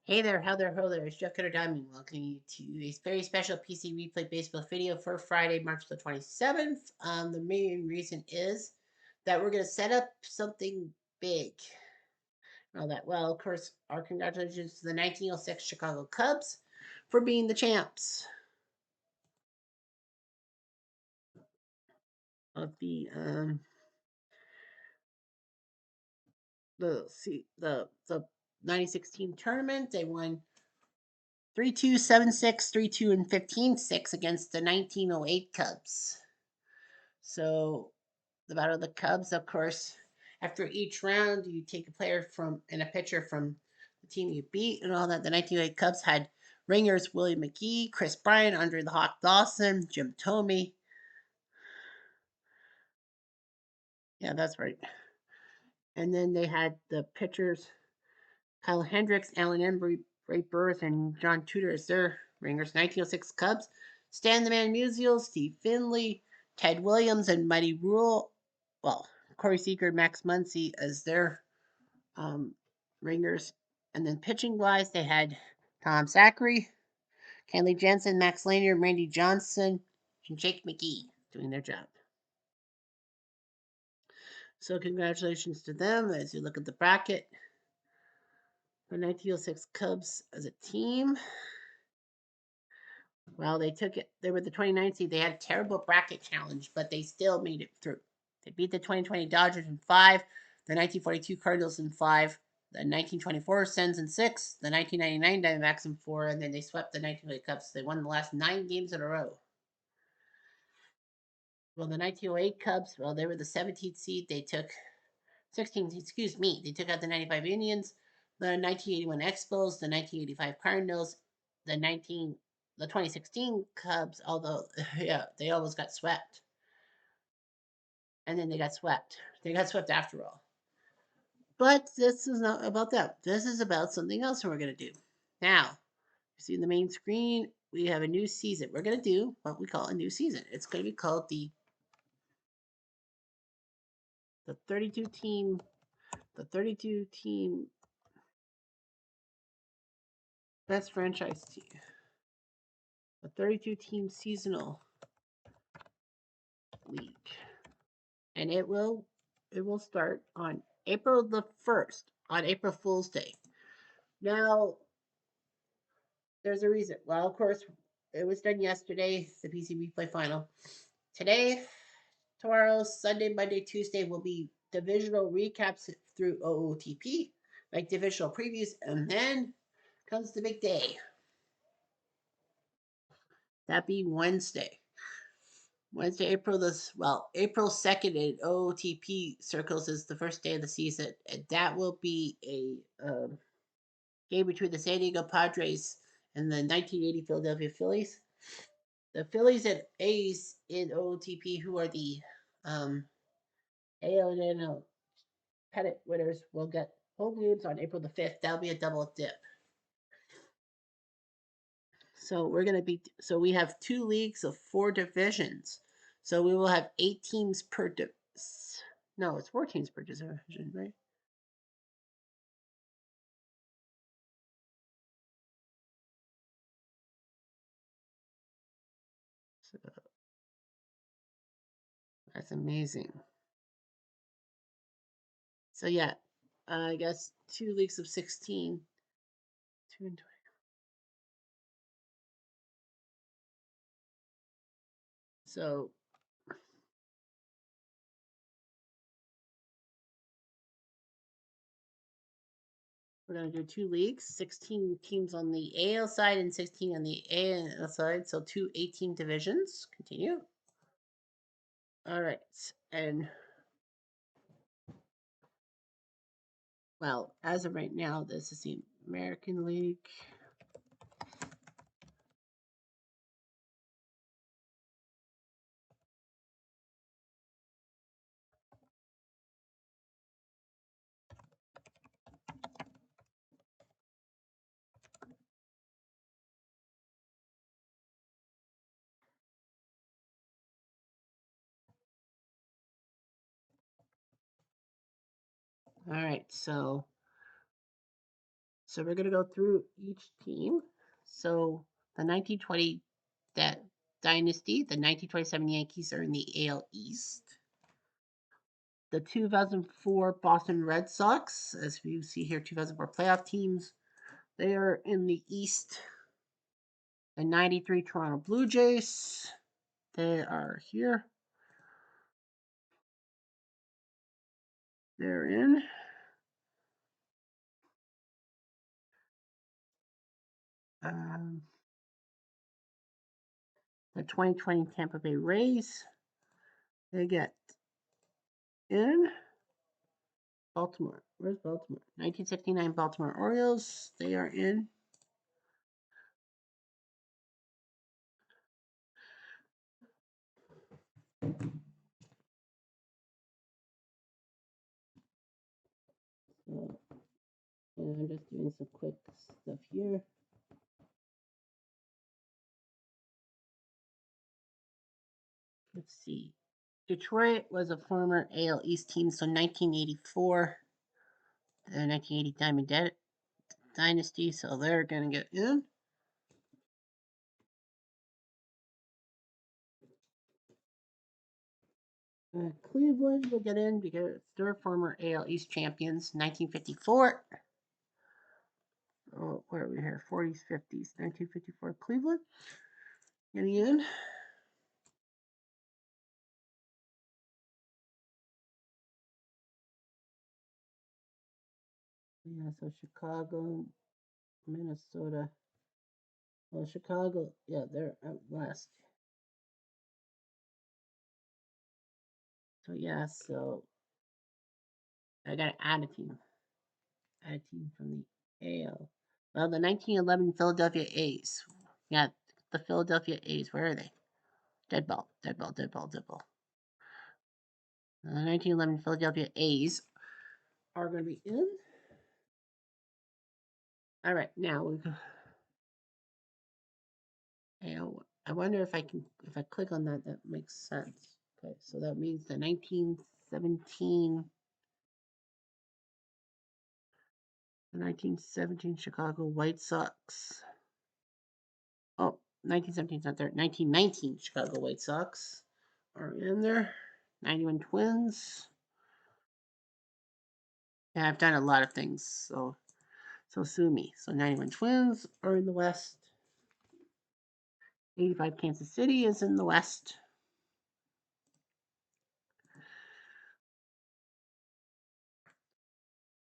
Hey there, how there, ho there. It's Jeff Cutter Diamond. Welcome you to a very special PC Replay Baseball video for Friday, March the 27th. The main reason is that we're going to set up something big. All that. Well, of course, our congratulations to the 1906 Chicago Cubs for being the champs of the 2016 tournament. They won 3-2, 7-6, 3-2, and 15-6 against the 1908 Cubs. So the battle of the Cubs, of course, after each round, you take a player from and a pitcher from the team you beat and all that. The 1908 Cubs had ringers Willie McGee, Chris Bryant, Andre the Hawk Dawson, Jim Thome. Yeah, that's right. And then they had the pitchers Kyle Hendricks, Alan Embry, Ray Burris, and John Tudor as their ringers. 1906 Cubs, Stan the Man Musial, Steve Finley, Ted Williams, and Mighty Rule. Well, Corey Seager and Max Muncy as their um, ringers. And then pitching wise, they had Tom Zachary, Kenley Jensen, Max Lanier, Randy Johnson, and Jake McGee doing their job. So congratulations to them as you look at the bracket. The 1906 Cubs as a team. Well, they took it. They were the 29th seed. They had a terrible bracket challenge, but they still made it through. They beat the 2020 Dodgers in 5, the 1942 Cardinals in 5, the 1924 Sens in 6, the 1999 Diamondbacks in 4, and then they swept the 1908 Cubs. They won the last 9 games in a row. Well, the 1908 Cubs, well, they were the 17th seed. They took 16, excuse me, they took out the 95 Indians, the 1981 Expos, the 1985 Cardinals, the 2016 Cubs, although yeah, they almost got swept. And then they got swept. They got swept after all. But this is not about that. This is about something else we're going to do. Now, you see the main screen, we have a new season. We're going to do what we call a new season. It's going to be called the 32 team best franchise team. The 32 team seasonal league. And it will start on April the 1st, on April Fool's Day. Now, there's a reason. Well, of course, it was done yesterday, the PC Replay Final. Today, tomorrow, Sunday, Monday, Tuesday will be divisional recaps through OOTP, like divisional previews, and then comes the big day. That being Wednesday. Wednesday, April 2nd in OOTP circles is the first day of the season, and that will be a game between the San Diego Padres and the 1980 Philadelphia Phillies. The Phillies and A's in OOTP, who are the AL and NL pennant winners, will get home games on April the 5th. That'll be a double dip. So we have 2 leagues of 4 divisions. So we will have 8 teams per no, it's 4 teams per division, right? So that's amazing. So yeah, I guess 2 leagues of 16. 2 and 20. So we're going to do 2 leagues, 16 teams on the AL side and 16 on the AL side. So 2 18 divisions. Continue. All right. And well, as of right now, this is the American League. All right. So So we're going to go through each team. So the 1920 that dynasty, the 1927 Yankees are in the AL East. The 2004 Boston Red Sox, as you see here, 2004 playoff teams, they are in the East. The 93 Toronto Blue Jays, they are here. They're in. The 2020 Tampa Bay Rays, they get in. Baltimore. Where's Baltimore? 1969 Baltimore Orioles, they are in. So, and I'm just doing some quick stuff here. Let's see. Detroit was a former AL East team, so 1984, the 1980 Diamond Dynasty, so they're going to get in. Cleveland will get in because they're former AL East champions, 1954. Oh, what are we here? 40s, 50s, 1954 Cleveland getting in. Yeah, so Chicago, Minnesota. Well, Chicago, yeah, they're out west. So yeah, so I gotta add a team. Add a team from the AL. Well, the 1911 Philadelphia A's. Yeah, the Philadelphia A's. Where are they? Dead ball, dead ball, dead ball, dead ball. The 1911 Philadelphia A's are going to be in. All right, now we go. I wonder if if I click on that, that makes sense. Okay, so that means the 1917 Chicago White Sox. Oh, 1917 is not there. 1919 Chicago White Sox are in there. 91 Twins. Yeah, I've done a lot of things, so sue me. So 91 Twins are in the West. 85 Kansas City is in the West.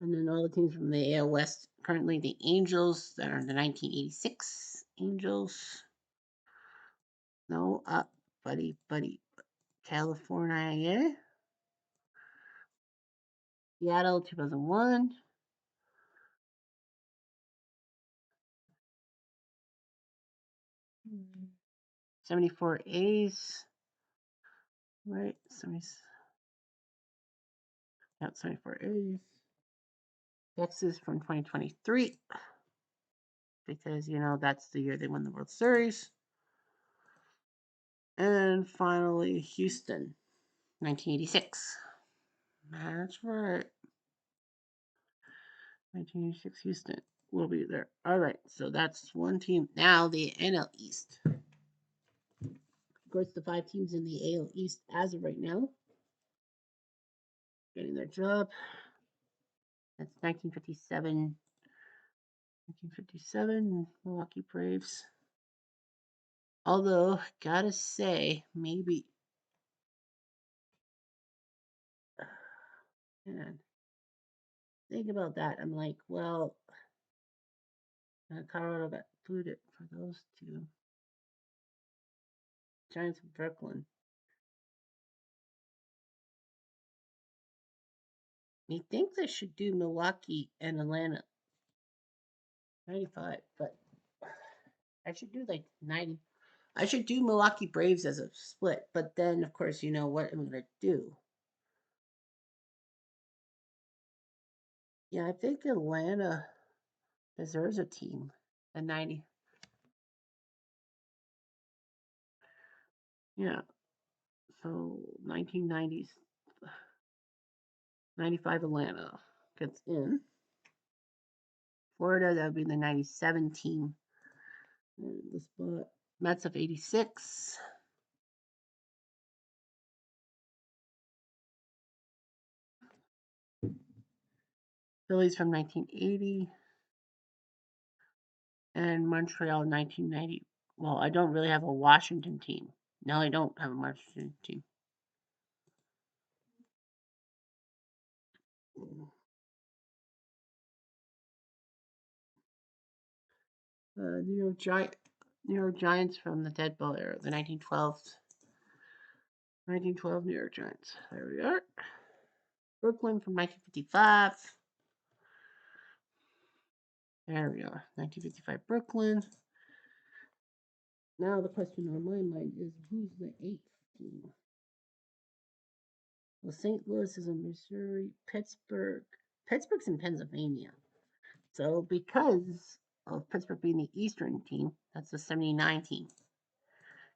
And then all the teams from the AL West. Currently, the Angels that are the 1986 Angels. No, up, buddy. California. Seattle, 2001. Mm-hmm. 74 A's. Right, 74 A's. Texas from 2023. Because, that's the year they won the World Series. And finally, Houston, 1986. That's right. 1986 Houston will be there. All right, so that's one team. Now the NL East. Of course, the 5 teams in the AL East as of right now getting their job. That's 1957. 1957 Milwaukee Braves. Although, gotta say, maybe. Man, think about that. I'm like, well, Colorado got booted for those two. Giants of Brooklyn. You think they should do Milwaukee and Atlanta 95, but I should do like 90. I should do Milwaukee Braves as a split, but then of course you know what I'm gonna do. Yeah, I think Atlanta deserves a team. A 90. Yeah. So 1990s 95 Atlanta gets in. Florida, that would be the 97 team. The spot. Mets of 86. Phillies from 1980. And Montreal 1990. Well, I don't really have a Washington team. No, I don't have a Washington team. New York Giants from the Dead Ball era, the 1912 New York Giants. There we are. Brooklyn from 1955. There we are, 1955 Brooklyn. Now the question on my mind is, who's the 8th team? Well, St. Louis is in Missouri. Pittsburgh's in Pennsylvania. So because of Pittsburgh being the Eastern team, that's the 79 team.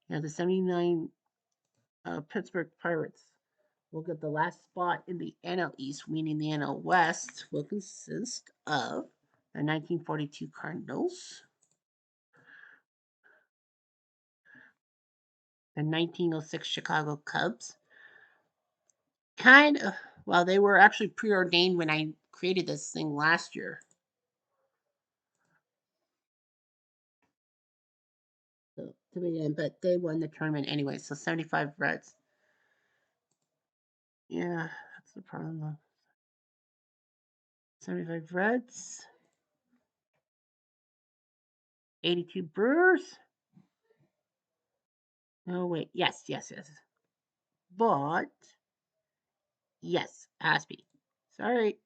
The 79 Pittsburgh Pirates will get the last spot in the NL East, meaning the NL West will consist of the 1942 Cardinals, the 1906 Chicago Cubs. Well, they were actually preordained when I created this thing last year. So, to be in, but they won the tournament anyway. So 75 Reds. Yeah, that's the problem though. 75 Reds. 82 Brewers. No, wait. Yes. But, yes, Aspie. Sorry.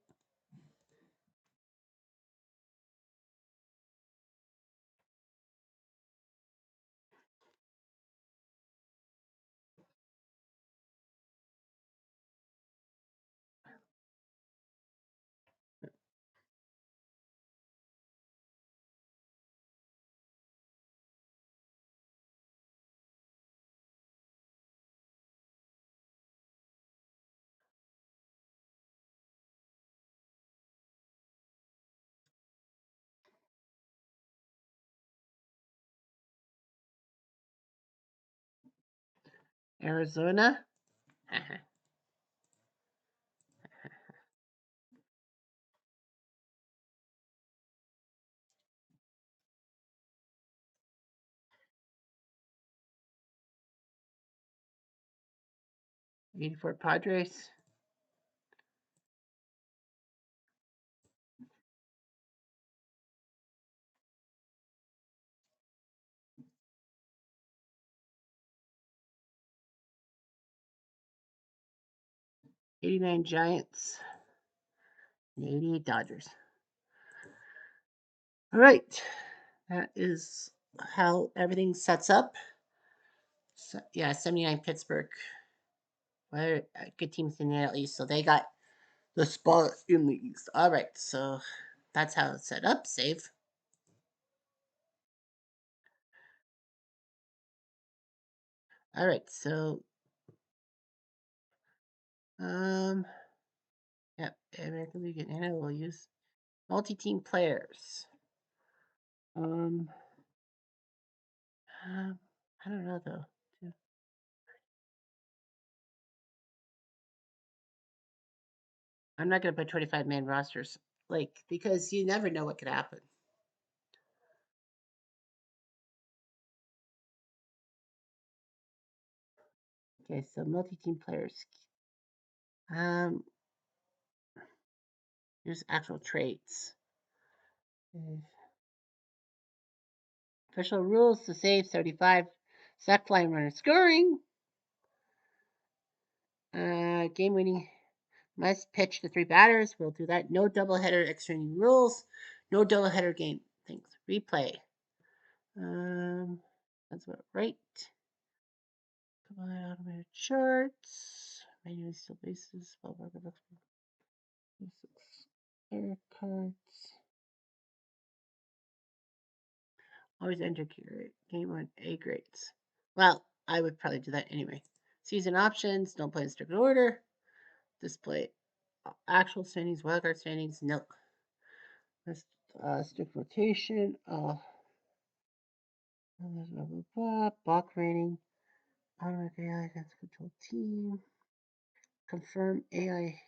Arizona. 84 Padres. 89 Giants. And 88 Dodgers. All right. That is how everything sets up. So, yeah, 79 Pittsburgh. Well, good teams in the NL East, so they got the spot in the East. All right, so that's how it's set up. Save. All right, so yep, American League and NL will use multi-team players. Um, I don't know though. I'm not gonna put 25-man rosters, because you never know what could happen. Okay, so multi-team players. Um, here's actual traits. Official rules to save 35 sack fly runner scoring. Game winning must pitch to 3 batters. We'll do that. No doubleheader extra inning rules. No doubleheader game things. Replay. That's about right. Come on, automated charts. Manually still bases. Error cards. Always enter game on A grades. Well, I would probably do that anyway. Season options. Don't play in strict order. Display actual standings, wildcard standings. No. strict rotation. Blah, blah, blah, blah. Block rating. Automatic AI against control team. Confirm AI.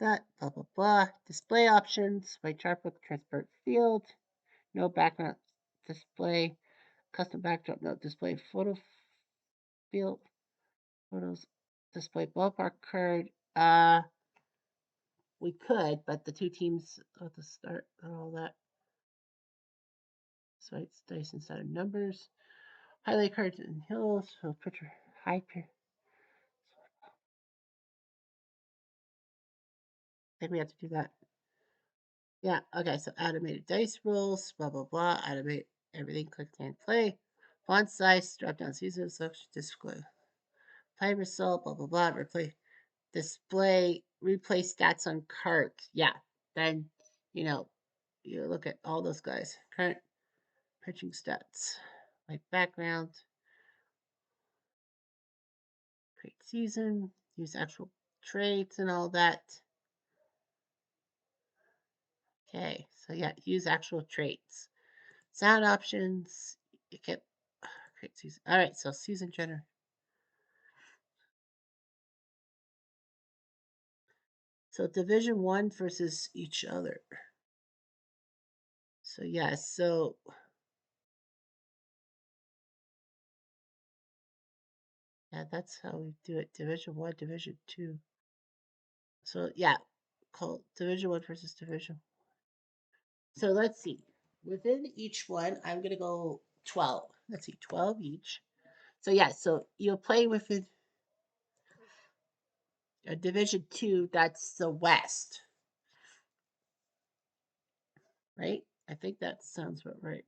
That. Blah blah blah. Display options. White chartbook. Transparent field. No background display. Custom backdrop. No display photo field. Photos. Display ballpark card. We could, but the two teams at the start and all that. So it's dice instead of numbers. Highlight cards and hills. So picture high. I think we have to do that. Yeah. Okay. So automated dice rolls. Blah blah blah. Automate everything. Click and play. Font size. Drop down season selection. Display. Play result. Blah blah blah. Replay. Display. Replay stats on cards. Yeah. Then you know you look at all those guys. Current pitching stats. Like background. Create season. Use actual traits and all that. Okay, so yeah, use actual traits. Sound options. You can create season. All right, so season generator. So division one versus each other. So yeah, so yeah, that's how we do it. Division one, division two. So yeah, called division one versus division. So let's see. Within each one, I'm gonna go 12. Let's see, 12 each. So yeah, so you'll play within a division two, that's the West, right? I think that sounds about right.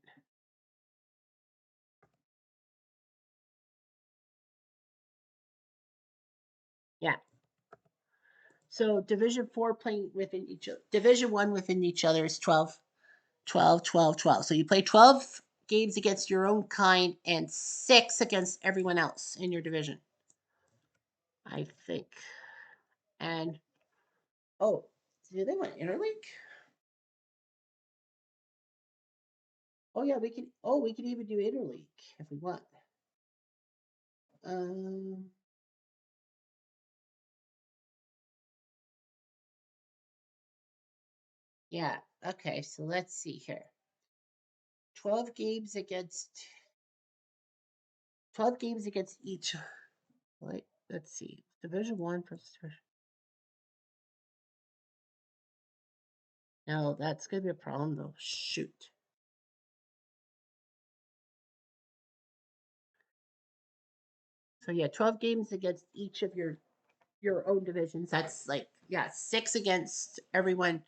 Yeah. So division four playing within each other. Division one within each other is 12, 12, 12, 12. So you play 12 games against your own kind and six against everyone else in your division, I think. And oh, do they want interlink? Oh yeah, we can. Oh, we can even do interlink if we want. Um, yeah. Okay, so let's see here. 12 games against each. Wait, let's see. Division one versus division. No, that's gonna be a problem though. Shoot. So yeah, 12 games against each of your own divisions. That's like yeah, six against everyone.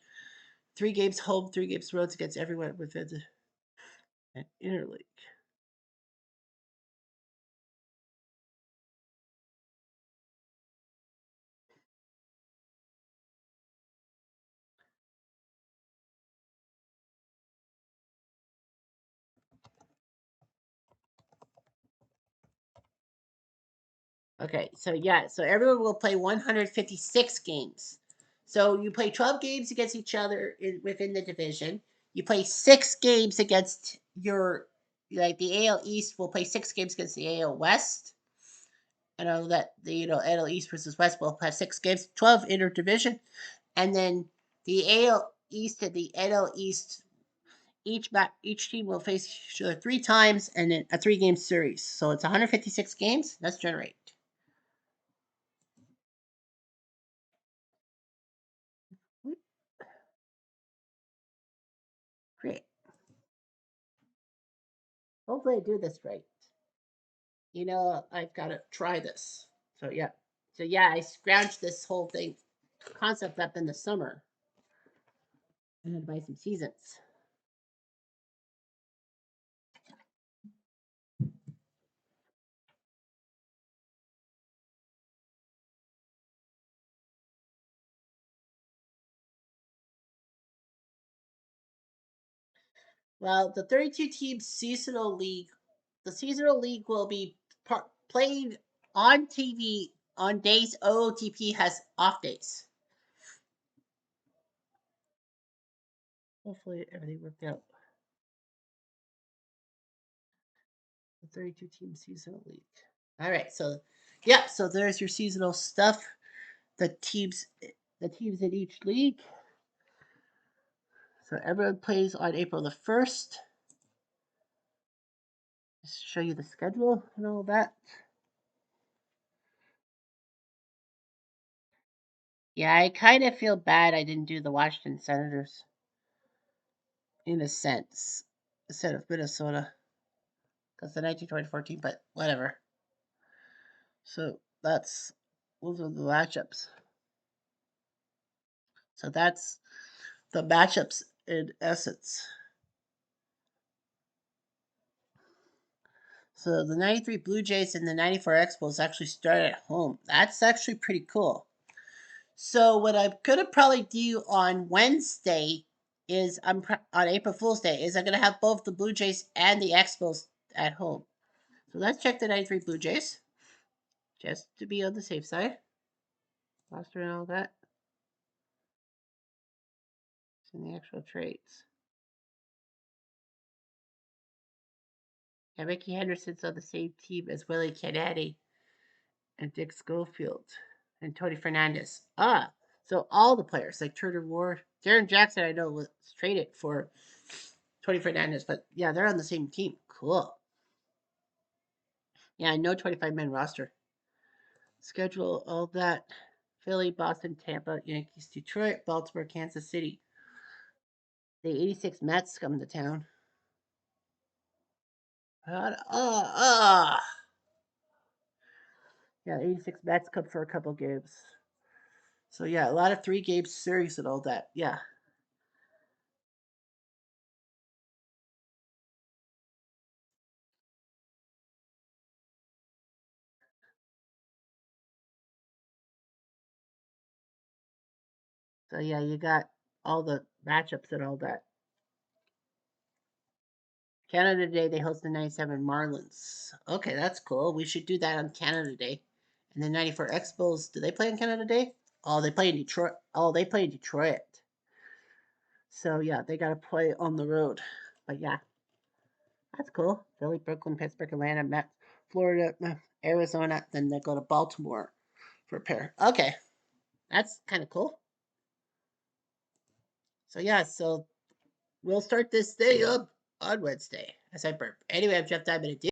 3 games home, 3 games roads against everyone within an interleague. Okay, so yeah, so everyone will play 156 games. So you play 12 games against each other within the division. You play 6 games against your like the AL East will play 6 games against the AL West. I know that the AL East versus West will have 6 games, 12 interdivision, and then the AL East and the NL East each team will face each other 3 times and then a 3 game series. So it's 156 games. Let's generate. Great. Hopefully I do this right. I've got to try this. So yeah. So yeah, I scrounged this whole thing concept up in the summer. I had to buy some seasons. Well, the 32 team seasonal league, the seasonal league will be played on TV on days OOTP has off days. Hopefully everything worked out. The 32 team seasonal league. All right, so yeah, so there's your seasonal stuff. The teams, the teams in each league. So everyone plays on April the 1st. Just show you the schedule and all that. Yeah, I kind of feel bad I didn't do the Washington Senators in a sense instead of Minnesota because the 1924 team, but whatever. So those are the matchups. So that's the matchups in essence. So the 93 Blue Jays and the 94 Expos actually start at home. That's actually pretty cool. So what I'm gonna probably do on Wednesday is on April Fool's Day is I'm gonna have both the Blue Jays and the Expos at home. So let's check the 93 Blue Jays just to be on the safe side. Roster and all that. It's in the actual traits. Yeah, Mickey Henderson's on the same team as Willie Kennedy and Dick Schofield and Tony Fernandez. Ah, so all the players like Turner Ward, Darren Jackson, I know was traded for Tony Fernandez, but yeah, they're on the same team. Cool. Yeah, I know 25-man roster. Schedule all that. Philly, Boston, Tampa, Yankees, Detroit, Baltimore, Kansas City. The 86 Mets come to town. Yeah, 86 Mets come for a couple games. So yeah, a lot of 3-game series and all that. Yeah. So yeah, you got all the matchups and all that. Canada Day, they host the 97 Marlins. Okay, that's cool. We should do that on Canada Day. And the 94 Expos, do they play on Canada Day? Oh, they play in Detroit. Oh, they play in Detroit. So yeah, they got to play on the road. But yeah, that's cool. Philly, Brooklyn, Pittsburgh, Atlanta, Florida, Arizona. Then they go to Baltimore for a pair. Okay, that's kind of cool. So yeah, so we'll start this thing up on Wednesday as I burp. Anyway, I'm Jeff Diamond.